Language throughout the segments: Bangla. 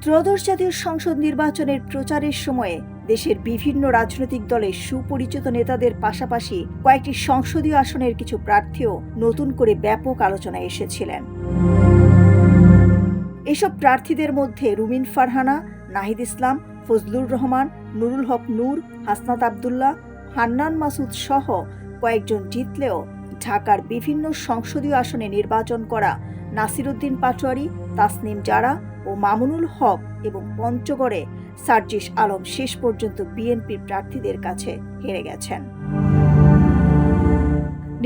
ত্রয়োদশ জাতীয় সংসদ নির্বাচনের প্রচারের সময়ে দেশের বিভিন্ন রাজনৈতিক দলের সুপরিচিত নেতাদের পাশাপাশি কয়েকটি সংসদীয় আসনের কিছু প্রার্থীও নতুন করে ব্যাপক আলোচনায় এসেছিলেন। এসব প্রার্থীদের মধ্যে রুমিন ফারহানা, নাহিদ ইসলাম, ফজলুর রহমান, নুরুল হক নূর, হাসনাত আবদুল্লাহ, হান্নান মাসুদ সহ কয়েকজন জিতলেও ঢাকার বিভিন্ন সংসদীয় আসনে নির্বাচন করা নাসির উদ্দিন পাটোয়ারি, তাসনিম জারা ও মামুনুল হক এবং পঞ্চগড়ে সার্জিস আলম শেষ পর্যন্ত বিএনপির প্রার্থীদের কাছে হেরে গেছেন।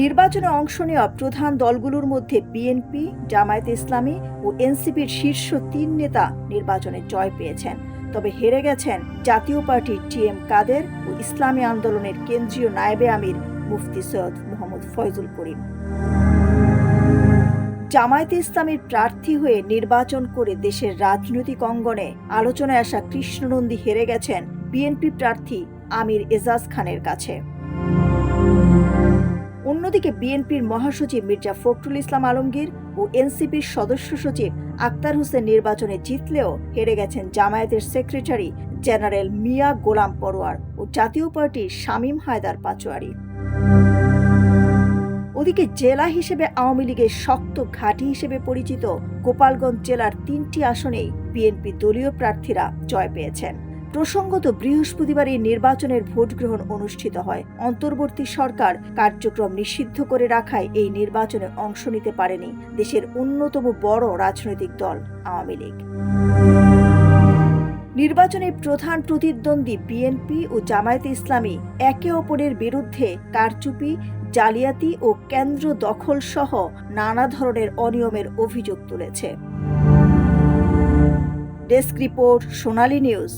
নির্বাচনে অংশ নেওয়া প্রধান দলগুলোর মধ্যে বিএনপি, জামায়াতে ইসলামী ও এনসিপির শীর্ষ ৩ নেতা নির্বাচনে জয় পেয়েছেন, তবে হেরে গেছেন জাতীয় পার্টির টিএম কাদের ও ইসলামী আন্দোলনের কেন্দ্রীয় নায়েবে আমির মুফতি সৈয়দ মোহাম্মদ ফয়জুল করিম। জামায়াতে ইসলামীর প্রার্থী হয়ে নির্বাচন করে দেশের রাজনৈতিক অঙ্গনে আলোচনায় আসা কৃষ্ণনন্দী হেরে গেছেন বিএনপি প্রার্থী আমির এজাজ খানের কাছে। অন্যদিকে বিএনপির মহাসচিব মির্জা ফখরুল ইসলাম আলমগীর ও এনসিপির সদস্য সচিব আক্তার হোসেন নির্বাচনে জিতলেও হেরে গেছেন জামায়াতের সেক্রেটারি জেনারেল মিয়া গোলাম পরোয়ার ও জাতীয় পার্টির শামীম হায়দার পাটোয়ারি। ওদিকে জেলা হিসেবে আওয়ামী লীগের শক্ত ঘাঁটি হিসেবে পরিচিত গোপালগঞ্জ জেলার 3টি আসনেই বিএনপি দলীয় প্রার্থীরা জয় পেয়েছেন। প্রসঙ্গত, বৃহস্পতিবার এই নির্বাচনের ভোট গ্রহণ অনুষ্ঠিত হয়। অন্তর্বর্তী সরকার কার্যক্রম নিষিদ্ধ করে রাখায় এই নির্বাচনে অংশ নিতে পারেনি দেশের অন্যতম বড় রাজনৈতিক দল আওয়ামী লীগ। নির্বাচনের প্রধান প্রতিদ্বন্দ্বী বিএনপি ও জামায়াতে ইসলামী একে অপরের বিরুদ্ধে কারচুপি, জালিয়াতি ও কেন্দ্র দখল সহ নানা ধরনের অনিয়মের অভিযোগ তুলেছে। ডেস্ক রিপোর্ট, সোনালী নিউজ।